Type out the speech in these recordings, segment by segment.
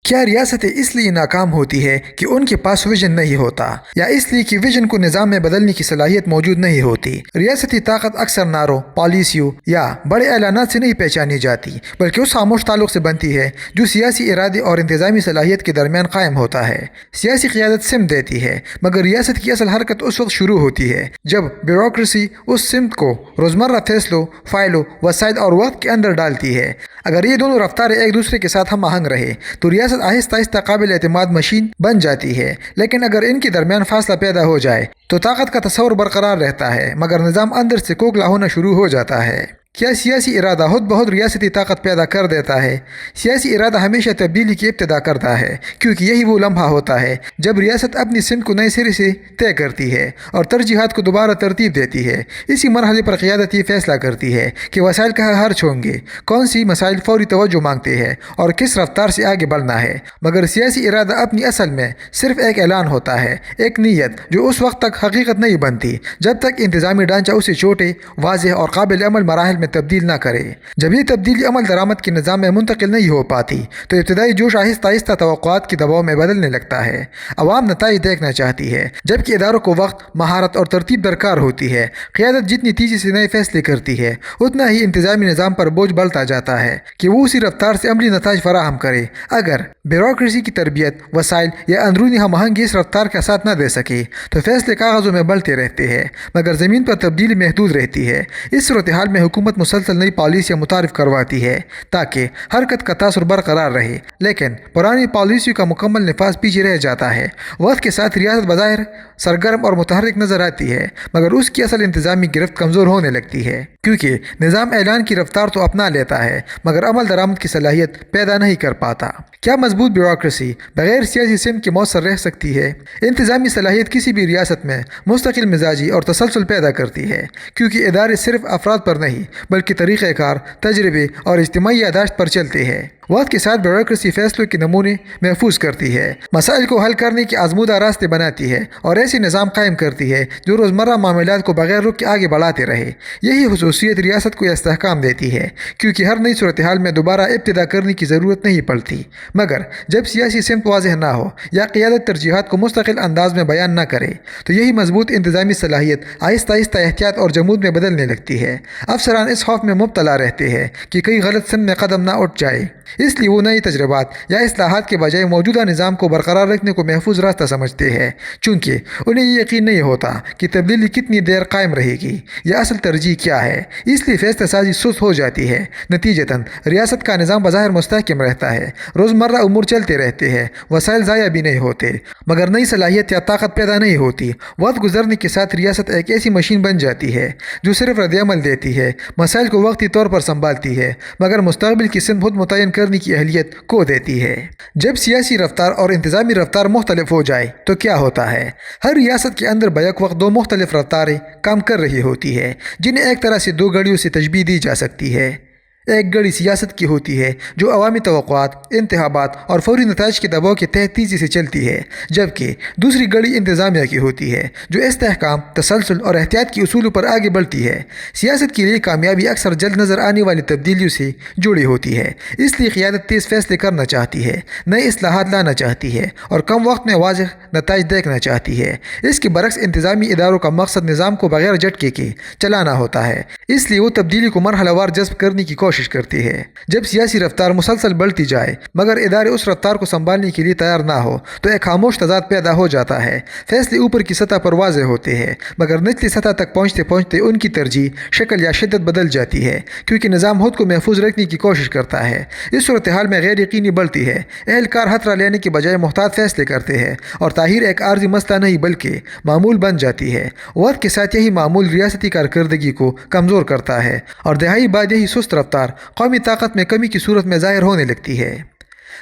کیا ریاستیں اس لیے ناکام ہوتی ہے کہ ان کے پاس ویژن نہیں ہوتا، یا اس لیے کہ ویژن کو نظام میں بدلنے کی صلاحیت موجود نہیں ہوتی؟ ریاستی طاقت اکثر نعروں، پالیسیوں یا بڑے اعلانات سے نہیں پہچانی جاتی، بلکہ اس خاموش تعلق سے بنتی ہے جو سیاسی ارادے اور انتظامی صلاحیت کے درمیان قائم ہوتا ہے۔ سیاسی قیادت سمت دیتی ہے، مگر ریاست کی اصل حرکت اس وقت شروع ہوتی ہے جب بیوروکریسی اس سمت کو روزمرہ فیصلوں، فائلوں، وسائل اور وقت کے اندر ڈالتی ہے۔ اگر یہ دونوں رفتاریں ایک دوسرے کے ساتھ ہم آہنگ رہے تو ریاست آہستہ آہستہ قابل اعتماد مشین بن جاتی ہے، لیکن اگر ان کے درمیان فاصلہ پیدا ہو جائے تو طاقت کا تصور برقرار رہتا ہے مگر نظام اندر سے کھوکھلا ہونا شروع ہو جاتا ہے۔ کیا سیاسی ارادہ خود بخود ریاستی طاقت پیدا کر دیتا ہے؟ سیاسی ارادہ ہمیشہ تبدیلی کی ابتدا کرتا ہے، کیونکہ یہی وہ لمحہ ہوتا ہے جب ریاست اپنی سمت کو نئے سرے سے طے کرتی ہے اور ترجیحات کو دوبارہ ترتیب دیتی ہے۔ اسی مرحلے پر قیادت یہ فیصلہ کرتی ہے کہ وسائل کا خرچ ہوں گے، کون سی مسائل فوری توجہ مانگتے ہیں اور کس رفتار سے آگے بڑھنا ہے۔ مگر سیاسی ارادہ اپنی اصل میں صرف ایک اعلان ہوتا ہے، ایک نیت جو اس وقت تک حقیقت نہیں بنتی جب تک انتظامی ڈھانچہ اسے چھوٹے، واضح اور قابل عمل مراحل میں تبدیل نہ کرے۔ جب یہ تبدیلی عمل درآمد کے نظام میں منتقل نہیں ہو پاتی تو ابتدائی جوش آہستہ آہستہ توقعات کے دباؤ میں بدلنے لگتا ہے۔ عوام نتائج دیکھنا چاہتی ہے، جبکہ اداروں کو وقت، مہارت اور ترتیب درکار ہوتی ہے۔ قیادت جتنی تیزی سے نئے فیصلے کرتی ہے اتنا ہی انتظامی نظام پر بوجھ بڑھتا جاتا ہے کہ وہ اسی رفتار سے عملی نتائج فراہم کرے۔ اگر بیوروکریسی کی تربیت، وسائل یا اندرونی ہم آہنگی اس رفتار کا ساتھ نہ دے سکے تو فیصلے کاغذوں میں بڑھتے رہتے ہیں مگر زمین پر تبدیلی محدود رہتی ہے۔ اس صورتحال میں حکومت مسلسل نئی پالیسیاں متعارف کرواتی ہے تاکہ حرکت کا تاثر برقرار رہے، لیکن پرانی پالیسیوں کا مکمل نفاذ پیچھے رہ جاتا ہے۔ وقت کے ساتھ ریاست بظاہر سرگرم اور متحرک نظر آتی ہے مگر اس کی اصل انتظامی گرفت کمزور ہونے لگتی ہے، کیونکہ نظام اعلان کی رفتار تو اپنا لیتا ہے مگر عمل درآمد کی صلاحیت پیدا نہیں کر پاتا۔ کیا مضبوط بیوروکریسی بغیر سیاسی سمت کے مؤثر رہ سکتی ہے؟ انتظامی صلاحیت کسی بھی ریاست میں مستقل مزاجی اور تسلسل پیدا کرتی ہے، کیونکہ ادارے صرف افراد پر نہیں بلکہ طریقہ کار، تجربے اور اجتماعی یادداشت پر چلتے ہیں۔ وقت کے ساتھ بیوروکریسی فیصلوں کے نمونے محفوظ کرتی ہے، مسائل کو حل کرنے کے آزمودہ راستے بناتی ہے اور ایسی نظام قائم کرتی ہے جو روزمرہ معاملات کو بغیر رک کے آگے بڑھاتے رہے۔ یہی خصوصیت ریاست کو استحکام دیتی ہے، کیونکہ ہر نئی صورتحال میں دوبارہ ابتدا کرنے کی ضرورت نہیں پڑتی، مگر جب سیاسی سمت واضح نہ ہو یا قیادت ترجیحات کو مستقل انداز میں بیان نہ کرے تو یہی مضبوط انتظامی صلاحیت آہستہ آہستہ احتیاط اور جمود میں بدلنے لگتی ہے۔ افسران اس خوف میں مبتلا رہتے ہیں کہ کئی غلط سمت میں قدم نہ اٹھ جائے، اس لیے وہ نئی تجربات یا اصلاحات کے بجائے موجودہ نظام کو برقرار رکھنے کو محفوظ راستہ سمجھتے ہیں، چونکہ انہیں یہ یقین نہیں ہوتا کہ تبدیلی کتنی دیر قائم رہے گی یا اصل ترجیح کیا ہے۔ اس لیے فیصلہ سازی سست ہو جاتی ہے۔ نتیجتاً ریاست کا نظام بظاہر مستحکم رہتا ہے، روزمرہ امور چلتے رہتے ہیں، وسائل ضائع بھی نہیں ہوتے مگر نئی صلاحیت یا طاقت پیدا نہیں ہوتی۔ وقت گزرنے کے ساتھ ریاست ایک ایسی مشین بن جاتی ہے جو صرف رد عمل دیتی ہے، مسائل کو وقتی طور پر سنبھالتی ہے مگر مستقبل کی سمت خود متعین کرنے کی اہلیت کھو دیتی ہے۔ جب سیاسی رفتار اور انتظامی رفتار مختلف ہو جائے تو کیا ہوتا ہے؟ ہر ریاست کے اندر بیک وقت دو مختلف رفتاریں کام کر رہی ہوتی ہے، جنہیں ایک طرح سے دو گھڑیوں سے تشبیہ دی جا سکتی ہے۔ ایک گھڑی سیاست کی ہوتی ہے جو عوامی توقعات، انتخابات اور فوری نتائج کے دباؤ کے تحت تیزی سے چلتی ہے، جبکہ دوسری گھڑی انتظامیہ کی ہوتی ہے جو استحکام، تسلسل اور احتیاط کے اصولوں پر آگے بڑھتی ہے۔ سیاست کے لیے کامیابی اکثر جلد نظر آنے والی تبدیلیوں سے جڑی ہوتی ہے، اس لیے قیادت تیز فیصلے کرنا چاہتی ہے، نئے اصلاحات لانا چاہتی ہے اور کم وقت میں واضح نتائج دیکھنا چاہتی ہے۔ اس کے برعکس انتظامی اداروں کا مقصد نظام کو بغیر جھٹکے کے چلانا ہوتا ہے، اس لیے وہ تبدیلی کو مرحلہ وار جذب کرنے کی کوشش کرتی ہے۔ جب سیاسی رفتار مسلسل بڑھتی جائے مگر ادارے اس رفتار کو سنبھالنے کے لیے تیار نہ ہو تو ایک خاموش تضاد پیدا ہو جاتا ہے۔ فیصلے اوپر کی سطح پر واضح ہوتے ہیں مگر نچلی سطح تک پہنچتے پہنچتے ان کی ترجیح، شکل یا شدت بدل جاتی ہے، کیونکہ نظام خود کو محفوظ رکھنے کی کوشش کرتا ہے۔ اس صورتحال میں غیر یقینی بڑھتی ہے، اہلکار خطرہ لینے کے بجائے محتاط فیصلے کرتے ہیں اور تاخیر ایک عارضی مسئلہ نہیں بلکہ معمول بن جاتی ہے۔ وقت کے ساتھ یہی معمول ریاستی کارکردگی کو کمزور کرتا ہے اور دہائی بعد یہی سست رفتار قومی طاقت میں کمی کی صورت میں ظاہر ہونے لگتی ہے۔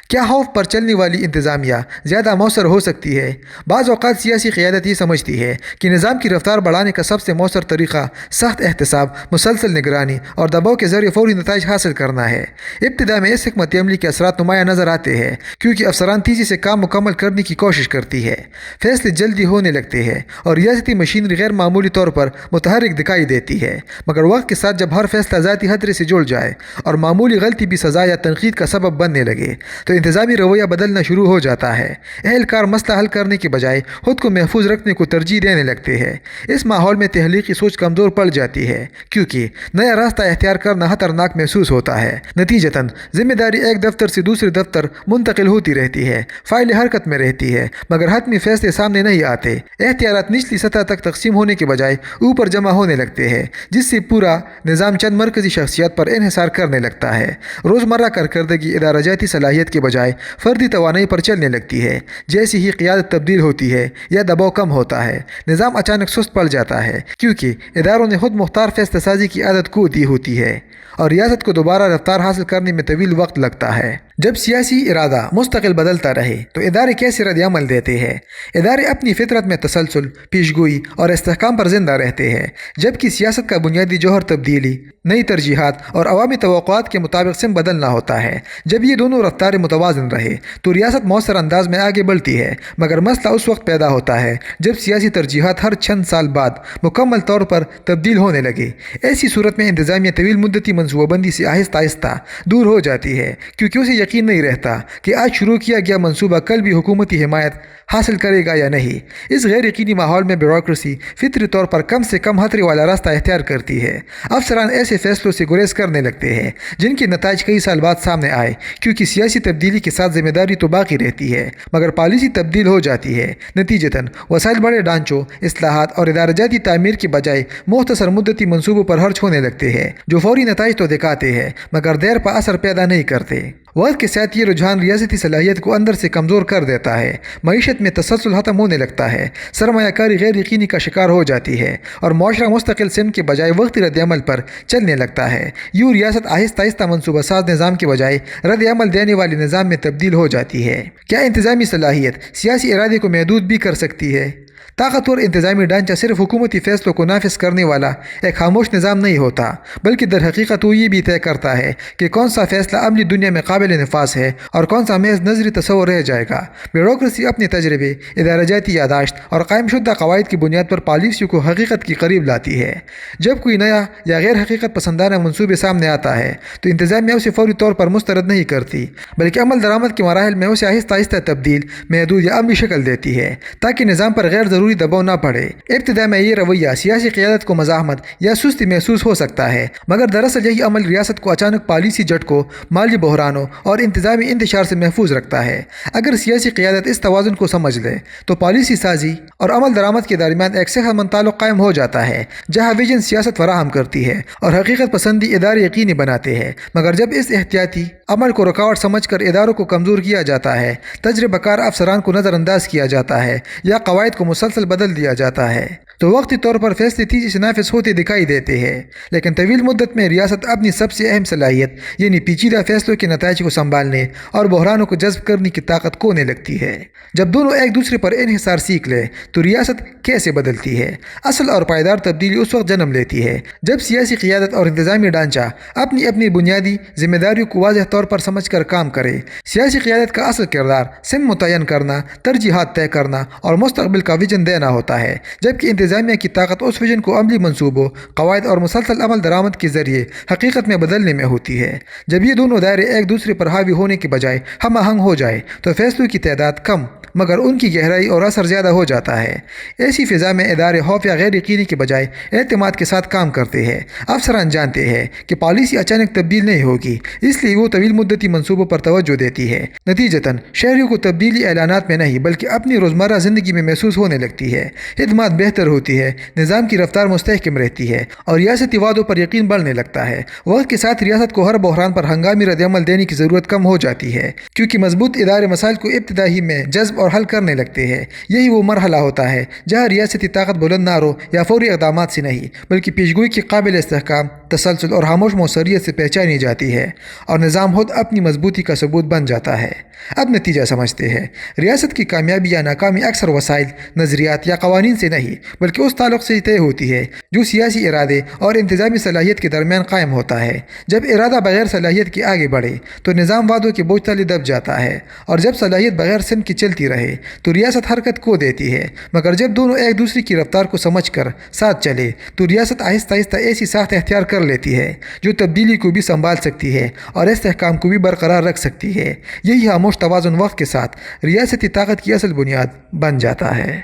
کیا خوف پر چلنے والی انتظامیہ زیادہ مؤثر ہو سکتی ہے؟ بعض اوقات سیاسی قیادت یہ سمجھتی ہے کہ نظام کی رفتار بڑھانے کا سب سے مؤثر طریقہ سخت احتساب، مسلسل نگرانی اور دباؤ کے ذریعے فوری نتائج حاصل کرنا ہے۔ ابتدا میں اس حکمت عملی کے اثرات نمایاں نظر آتے ہیں کیونکہ افسران تیزی سے کام مکمل کرنے کی کوشش کرتی ہے، فیصلے جلدی ہونے لگتے ہیں اور ریاستی مشینری غیر معمولی طور پر متحرک دکھائی دیتی ہے۔ مگر وقت کے ساتھ جب ہر فیصلہ ذاتی خطرے سے جڑ جائے اور معمولی غلطی بھی سزا یا تنقید کا سبب بننے لگے تو انتظامی رویہ بدلنا شروع ہو جاتا ہے۔ اہلکار مسئلہ حل کرنے کے بجائے خود کو محفوظ رکھنے کو ترجیح دینے لگتے ہیں۔ اس ماحول میں تخلیقی سوچ کمزور پڑ جاتی ہے کیونکہ نیا راستہ اختیار کرنا خطرناک محسوس ہوتا ہے۔ نتیجتاً ذمہ داری ایک دفتر سے دوسرے دفتر منتقل ہوتی رہتی ہے، فائلیں حرکت میں رہتی ہے مگر حتمی فیصلے سامنے نہیں آتے۔ اختیارات نچلی سطح تک تقسیم ہونے کے بجائے اوپر جمع ہونے لگتے ہیں، جس سے پورا نظام چند مرکزی شخصیات پر انحصار کرنے لگتا ہے۔ روزمرہ کارکردگی ادارہ جاتی صلاحیت کے بجائے فردی توانائی پر چلنے لگتی ہے۔ جیسے ہی قیادت تبدیل ہوتی ہے یا دباؤ کم ہوتا ہے، نظام اچانک سست پڑ جاتا ہے کیونکہ اداروں نے خود مختار فیصلہ سازی کی عادت کو دی ہوتی ہے اور ریاست کو دوبارہ رفتار حاصل کرنے میں طویل وقت لگتا ہے۔ جب سیاسی ارادہ مستقل بدلتا رہے تو ادارے کیسے رد عمل دیتے ہیں؟ ادارے اپنی فطرت میں تسلسل، پیشگوئی اور استحکام پر زندہ رہتے ہیں، جبکہ سیاست کا بنیادی جوہر تبدیلی، نئی ترجیحات اور عوامی توقعات کے مطابق سم بدلنا ہوتا ہے۔ جب یہ دونوں رفتاریں متوازن رہے تو ریاست مؤثر انداز میں آگے بڑھتی ہے، مگر مسئلہ اس وقت پیدا ہوتا ہے جب سیاسی ترجیحات ہر چند سال بعد مکمل طور پر تبدیل ہونے لگے۔ ایسی صورت میں انتظامیہ طویل مدتی منصوبہ بندی سے آہستہ آہستہ دور ہو جاتی ہے کیونکہ اسے یقین نہیں رہتا کہ آج شروع کیا گیا منصوبہ کل بھی حکومتی حمایت حاصل کرے گا یا نہیں۔ اس غیر یقینی ماحول میں بیوروکریسی فطری طور پر کم سے کم خطرے والا راستہ اختیار کرتی ہے۔ افسران ایسے فیصلوں سے گریز کرنے لگتے ہیں جن کے نتائج کئی سال بعد سامنے آئے کیونکہ سیاسی تبدیلی کے ساتھ ذمہ داری تو باقی رہتی ہے مگر پالیسی تبدیل ہو جاتی ہے۔ نتیجتاً وسائل بڑے ڈھانچوں، اصلاحات اور ادارہ جاتی تعمیر کے بجائے مختصر مدتی منصوبوں پر خرچ ہونے لگتے ہیں جو فوری نتائج تو دکھاتے ہیں مگر دیر پا اثر پیدا نہیں کرتے۔ وقت کے ساتھ یہ رجحان ریاستی صلاحیت کو اندر سے کمزور کر دیتا ہے، معیشت میں تسلسل ختم ہونے لگتا ہے، سرمایہ کاری غیر یقینی کا شکار ہو جاتی ہے اور معاشرہ مستقل سمت کے بجائے وقتی رد عمل پر چلنے لگتا ہے۔ یوں ریاست آہستہ آہستہ منصوبہ ساز نظام کے بجائے رد عمل دینے والے نظام میں تبدیل ہو جاتی ہے۔ کیا انتظامی صلاحیت سیاسی ارادے کو محدود بھی کر سکتی ہے؟ طاقتور انتظامی ڈھانچہ صرف حکومتی فیصلوں کو نافذ کرنے والا ایک خاموش نظام نہیں ہوتا، بلکہ در حقیقت وہ یہ بھی طے کرتا ہے کہ کون سا فیصلہ عملی دنیا میں قابل نفاذ ہے اور کون سا محض نظری تصور رہ جائے گا۔ بیوروکریسی اپنے تجربے، ادارہ جاتی یادداشت اور قائم شدہ قواعد کی بنیاد پر پالیسیوں کو حقیقت کے قریب لاتی ہے۔ جب کوئی نیا یا غیر حقیقت پسندانہ منصوبے سامنے آتا ہے تو انتظامیہ اسے فوری طور پر مسترد نہیں کرتی، بلکہ عمل درآمد کے مراحل میں اسے آہستہ آہستہ تبدیل، محدود یا عملی شکل دیتی ہے تاکہ نظام پر غیر ضروری دباؤ نہ پڑے۔ ابتدا میں یہ رویہ سیاسی قیادت کو مزاحمت یا سستی محسوس ہو سکتا ہے مگر دراصل یہی عمل ریاست کو اچانک پالیسی جھٹکوں، مالی بحرانوں اور انتظامی انتشار سے محفوظ رکھتا ہے۔ اگر سیاسی قیادت اس توازن کو سمجھ لے تو پالیسی سازی اور عمل درآمد کے درمیان ایک صحت مند تعلق قائم ہو جاتا ہے جہاں ویژن سیاست فراہم کرتی ہے اور حقیقت پسندی ادارے یقینی بناتے ہیں۔ مگر جب اس احتیاطی عمل کو رکاوٹ سمجھ کر اداروں کو کمزور کیا جاتا ہے، تجربہ کار افسران کو نظر انداز کیا جاتا ہے یا قواعد کو مسلسل بدل دیا جاتا ہے تو وقتی طور پر فیصلے تیزی سے نافذ ہوتے دکھائی دیتے ہیں، لیکن طویل مدت میں ریاست اپنی سب سے اہم صلاحیت یعنی پیچیدہ فیصلوں کے نتائج کو سنبھالنے اور بحرانوں کو جذب کرنے کی طاقت کھونے لگتی ہے۔ جب دونوں ایک دوسرے پر انحصار سیکھ لے تو ریاست کیسے بدلتی ہے؟ اصل اور پائیدار تبدیلی اس وقت جنم لیتی ہے جب سیاسی قیادت اور انتظامی ڈھانچہ اپنی اپنی بنیادی ذمہ داریوں کو واضح طور پر سمجھ کر کام کرے۔ سیاسی قیادت کا اصل کردار سمت متعین کرنا، ترجیحات طے کرنا اور مستقبل کا ویژن دینا ہوتا ہے، جبکہ انتظامیہ کی طاقت اس ویژن کو عملی منصوبوں، قواعد اور مسلسل عمل درآمد کے ذریعے حقیقت میں بدلنے میں ہوتی ہے۔ جب یہ دونوں دائرے ایک دوسرے پر حاوی ہونے کے بجائے ہم آہنگ ہو جائے تو فیصلوں کی تعداد کم مگر ان کی گہرائی اور اثر زیادہ ہو جاتا ہے۔ ایسی فضا میں ادارے خوف یا غیر یقینی کے بجائے اعتماد کے ساتھ کام کرتے ہیں۔ افسران جانتے ہیں کہ پالیسی اچانک تبدیل نہیں ہوگی، اس لیے وہ طویل مدتی منصوبوں پر توجہ دیتی ہے۔ نتیجتاً شہریوں کو تبدیلی اعلانات میں نہیں بلکہ اپنی روزمرہ زندگی میں محسوس ہونے لگتی ہے، خدمات بہتر ہوتی ہے، نظام کی رفتار مستحکم رہتی ہے اور ریاستی وعدوں پر یقین بڑھنے لگتا ہے۔ وقت کے ساتھ ریاست کو ہر بحران پر ہنگامی رد عمل دینے کی ضرورت کم ہو جاتی ہے کیونکہ مضبوط ادارے مسائل کو ابتدا ہی میں جذب اور حل کرنے لگتے ہیں۔ یہی وہ مرحلہ ہوتا ہے جہاں ریاستی طاقت بلند نعروں یا فوری اقدامات سے نہیں بلکہ پیشگوئی کے قابل استحکام، تسلسل اور خاموش موثریت سے پہچانی جاتی ہے اور نظام خود اپنی مضبوطی کا ثبوت بن جاتا ہے۔ اب نتیجہ سمجھتے ہیں۔ ریاست کی کامیابی یا ناکامی اکثر وسائل، نظریات یا قوانین سے نہیں بلکہ اس تعلق سے طے ہوتی ہے جو سیاسی ارادے اور انتظامی صلاحیت کے درمیان قائم ہوتا ہے۔ جب ارادہ بغیر صلاحیت کے آگے بڑھے تو نظام وعدوں کے بوجھ تلے دب جاتا ہے اور جب صلاحیت بغیر سمت کی چلتی رہے تو ریاست حرکت کھو دیتی ہے، مگر جب دونوں ایک دوسرے کی رفتار کو سمجھ کر ساتھ چلے تو ریاست آہستہ آہستہ ایسی ساخت اختیار کر لیتی ہے جو تبدیلی کو بھی سنبھال سکتی ہے اور استحکام کو بھی برقرار رکھ سکتی ہے۔ یہی خاموش توازن وقت کے ساتھ ریاستی طاقت کی اصل بنیاد بن جاتا ہے۔